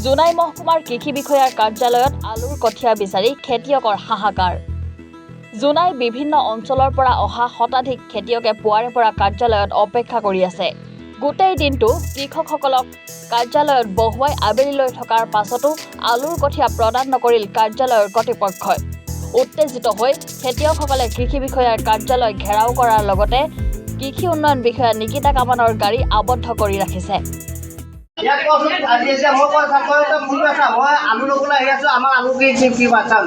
জোনাই মহকুমাৰ কৃষি বিষয়াৰ কাৰ্যালয়ত আলুৰ কঠীয়া বিচাৰি খেতিয়কৰ হাহাকাৰ। জোনাই বিভিন্ন অঞ্চলৰ পৰা অহা শতাধিক খেতিয়কে পুৱাৰে পৰা কাৰ্যালয়ত অপেক্ষা কৰি আছে। গোটেই দিনটো কৃষকসকলক কাৰ্যালয়ত বহুৱাই আবেলিলৈ থকাৰ পাছতো আলুৰ কঠীয়া প্ৰদান নকৰিল কাৰ্যালয়ৰ কৰ্তৃপক্ষই। উত্তেজিত হৈ খেতিয়কসকলে কৃষি বিষয়াৰ কাৰ্যালয় ঘেৰাও কৰাৰ লগতে কৃষি উন্নয়ন বিষয়া নিকিতা কামানৰ গাড়ী আবদ্ধ কৰি ৰাখিছে। আলু লবলৈ আহি আছো। আমাৰ আলু কি বাচ্ছা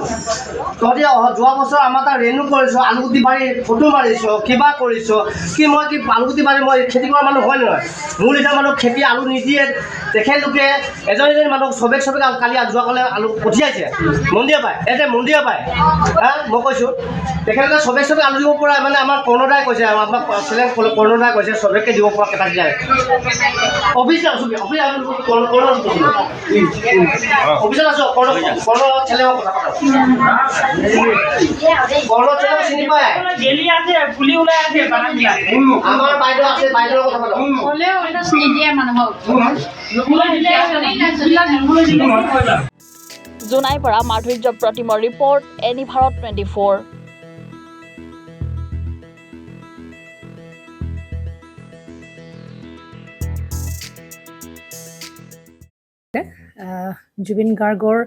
তহঁতি যোৱা বছৰ আমাৰ তাত ৰেনু কৰিছো, আলুগুটি বাৰী ফটো মাৰিছো, কিবা কৰিছো কি মই কি আলুগুটি বাৰী মই খেতি কৰা মানুহ হয় নহয়। মোৰ লিখা মানুহ খেতি আলু নিদিয়ে। তেখেতলোকে এজন মানুহ চবেক কালি যোৱাকালি আলু পঠিয়াইছে মন্দিৰ পায় মন্দিৰ পায় মই কৈছোঁ তেখেতলোকে চবেক আলু দিব পৰা মানে আমাৰ কৰ্ণদাই কৈছে, আমাৰ কৰ্ণদাই কৈছে চবেকে দিব পৰা কেইটা যায় অফিচ আছো অফিচত আছো চিনি পায় আমাৰ বাইদেউ আছে, বাইদেউৰ কথা পাতো। জোনাইৰ পৰা মাধুৰ্য প্ৰতিমৰ ৰিপৰ্ট, এনি ভাৰত 24। জুবিন গাৰ্গৰ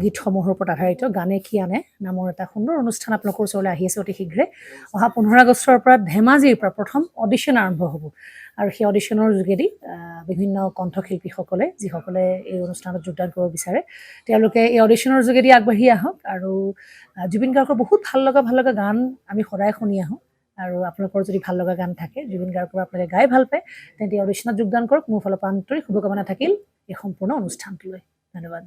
গীতসমূহৰ ওপৰত আধাৰিত গানে কি আনে নামৰ এটা সুন্দৰ অনুষ্ঠান আপোনালোকৰ ওচৰলৈ আহি আছে অতি শীঘ্ৰে। অহা 15 আগষ্টৰ পৰা ধেমাজিৰ পৰা প্ৰথম অডিশ্যন আৰম্ভ হ'ব আৰু সেই অডিশ্যনৰ যোগেদি বিভিন্ন কণ্ঠশিল্পীসকলে যিসকলে এই অনুষ্ঠানত যোগদান কৰিব বিচাৰে তেওঁলোকে এই অডিশ্যনৰ যোগেদি আগবাঢ়ি আহক আৰু জুবিন গাৰ্গৰ বহুত ভাল লগা গান আমি সদায় শুনি আহোঁ। আৰু আপোনালোকৰ যদি ভাল লগা গান থাকে জুবিন গাৰ্গৰ আপোনালোকে গাই ভাল পায় তেন্তে অডিশ্যনত যোগদান কৰক। মোৰ ফালৰ পৰা আন্তৰিক শুভকামনা থাকিল এই সম্পূৰ্ণ অনুষ্ঠানটোলৈ। ধন্যবাদ।